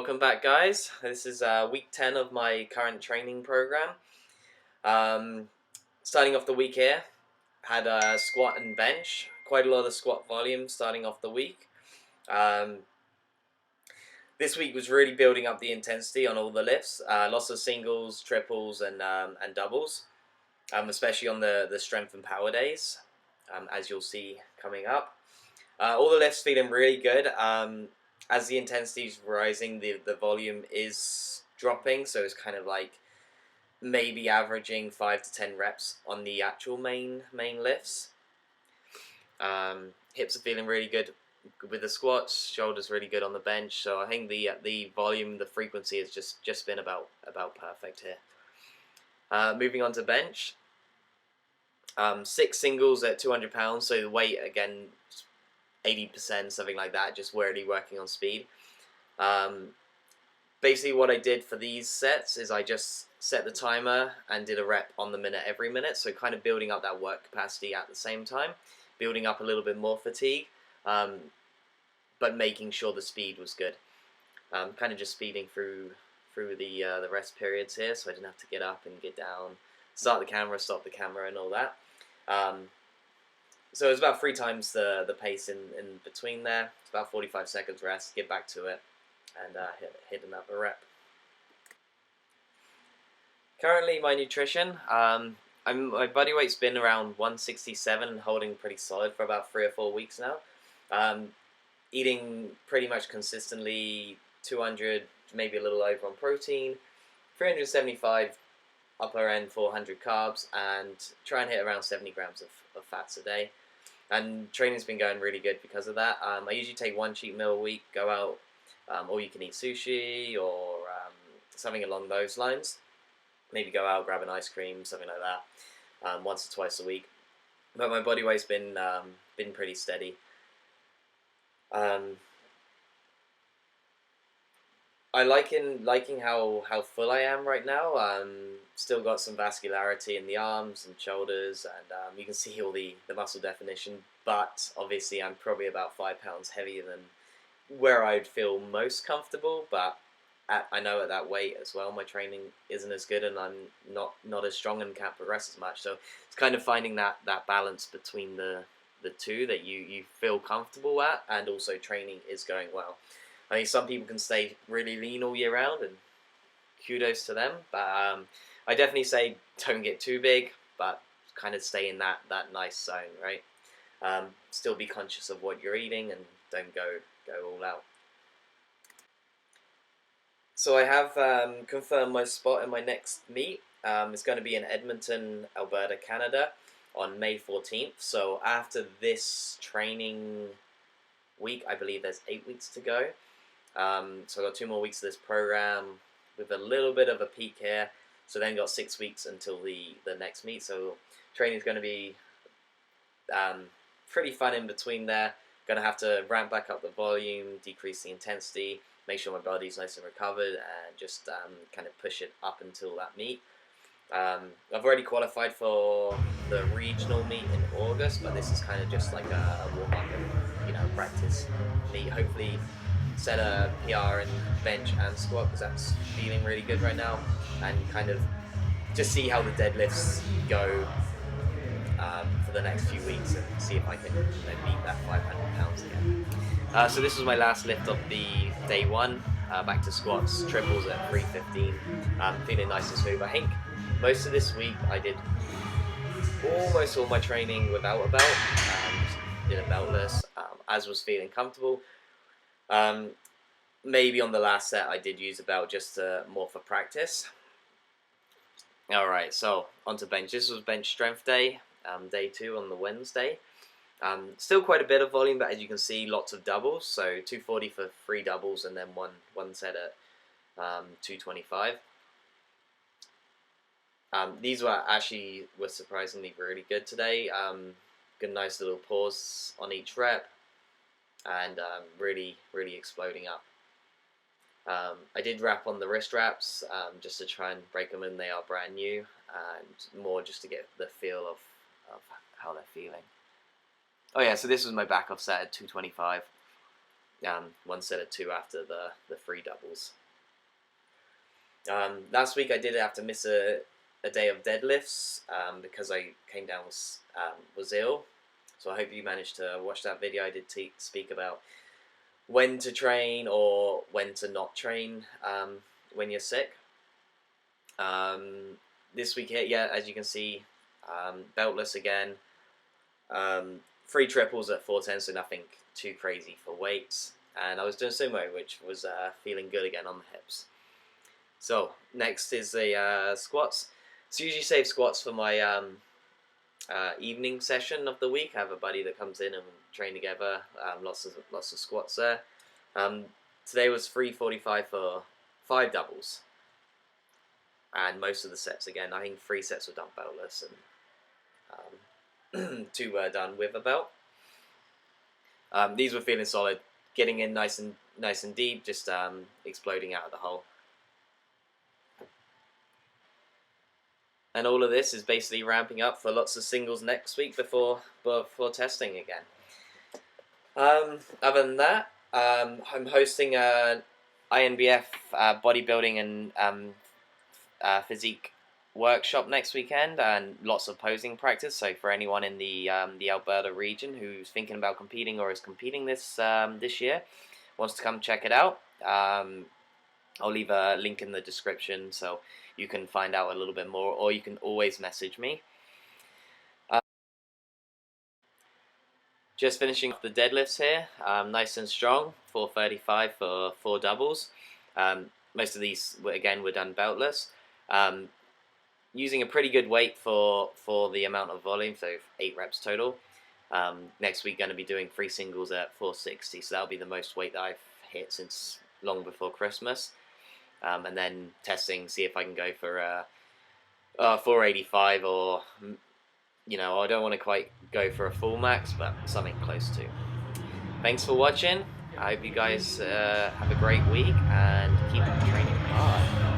welcome back, guys. This is week 10 of my current training program. Starting off the week here, had a squat and bench, quite a lot of squat volume starting off the week. This week was really building up the intensity on all the lifts, lots of singles, triples, and doubles, especially on the strength and power days, as you'll see coming up. All the lifts feeling really good. As the intensity is rising, the volume is dropping, so it's kind of like maybe averaging 5 to 10 reps on the actual main lifts. Hips are feeling really good with the squats, shoulders really good on the bench. So I think the volume, the frequency has just been about perfect here. Moving on to bench, 6 singles at 200 pounds. So the weight again, 80%, something like that, just really working on speed. Basically what I did for these sets is I just set the timer and did a rep on the minute every minute, so kind of building up that work capacity at the same time, building up a little bit more fatigue, but making sure the speed was good. Kind of just speeding through the rest periods here, so I didn't have to get up and get down, start the camera, stop the camera, and all that. So it's about 3 times the pace in between there. It's about 45 seconds rest, get back to it, and hit another rep. Currently, my nutrition, my body weight's been around 167 and holding pretty solid for about 3 or 4 weeks now. Eating pretty much consistently 200, maybe a little over on protein, 375 upper end 400 carbs, and try and hit around 70 grams of fats a day. And training's been going really good because of that. I usually take 1 cheat meal a week, go out, or you can eat sushi or something along those lines. Maybe go out, grab an ice cream, something like that, once or twice a week. But my body weight's been pretty steady. I liking how full I am right now. Still got some vascularity in the arms and shoulders, and you can see all the muscle definition. But obviously, I'm probably about 5 pounds heavier than where I'd feel most comfortable. But I know at that weight as well, my training isn't as good, and I'm not as strong and can't progress as much. So it's kind of finding that balance between the two that you feel comfortable at, and also training is going well. I mean, some people can stay really lean all year round, and kudos to them. But I definitely say don't get too big, but kind of stay in that nice zone, right? Still be conscious of what you're eating, and don't go all out. So I have confirmed my spot in my next meet. It's going to be in Edmonton, Alberta, Canada, on May 14th. So after this training week, I believe there's 8 weeks to go. So I've got 2 more weeks of this program with a little bit of a peak here. So then got 6 weeks until the next meet. So training is going to be pretty fun in between there. Going to have to ramp back up the volume, decrease the intensity, make sure my body's nice and recovered, and just kind of push it up until that meet. I've already qualified for the regional meet in August, but this is kind of just like a warm-up and practice meet. Hopefully set a PR in bench and squat, because that's feeling really good right now, and kind of just see how the deadlifts go for the next few weeks, and see if I can beat that 500 pounds again. So this was my last lift of the day 1, back to squats, triples at 315, feeling nice and smooth. I think most of this week I did almost all my training without a belt, did a beltless, as was feeling comfortable. Maybe on the last set I did use a belt just more for practice. Alright, so onto bench. This was bench strength day, day 2 on the Wednesday. Still quite a bit of volume, but as you can see, lots of doubles. So 240 for 3 doubles, and then one set at 225. These were surprisingly really good today. Good, nice little pause on each rep, and really exploding up. I did wrap on the wrist wraps just to try and break them in. They are brand new, and more just to get the feel of how they're feeling. Oh yeah, so this was my back off set at 225. one set of 2 after the 3 doubles. Last week I did have to miss a day of deadlifts because I came down was ill. So I hope you managed to watch that video. I did speak about when to train or when to not train when you're sick. This week here, yeah, as you can see, beltless again. 3 triples at 410, so nothing too crazy for weights. And I was doing sumo, which was feeling good again on the hips. So next is the squats. So usually save squats for my evening session of the week. I have a buddy that comes in and train together. Lots of squats there. Today was 345 for 5 doubles, and most of the sets again. I think 3 sets were done beltless, and 2 were done with a belt. These were feeling solid, getting in nice and deep, just exploding out of the hole. And all of this is basically ramping up for lots of singles next week before testing again. Other than that, I'm hosting a INBF bodybuilding and physique workshop next weekend, and lots of posing practice. So for anyone in the Alberta region who's thinking about competing or is competing this year, wants to come check it out, I'll leave a link in the description so you can find out a little bit more, or you can always message me. Just finishing off the deadlifts here, nice and strong, 435 for 4 doubles. Most of these, again, were done beltless. Using a pretty good weight for the amount of volume, so 8 reps total. Next week, going to be doing 3 singles at 460, so that'll be the most weight that I've hit since long before Christmas. And then testing, see if I can go for 485, or, you know, I don't want to quite go for a full max, but something close to. Thanks for watching. I hope you guys have a great week and keep training hard.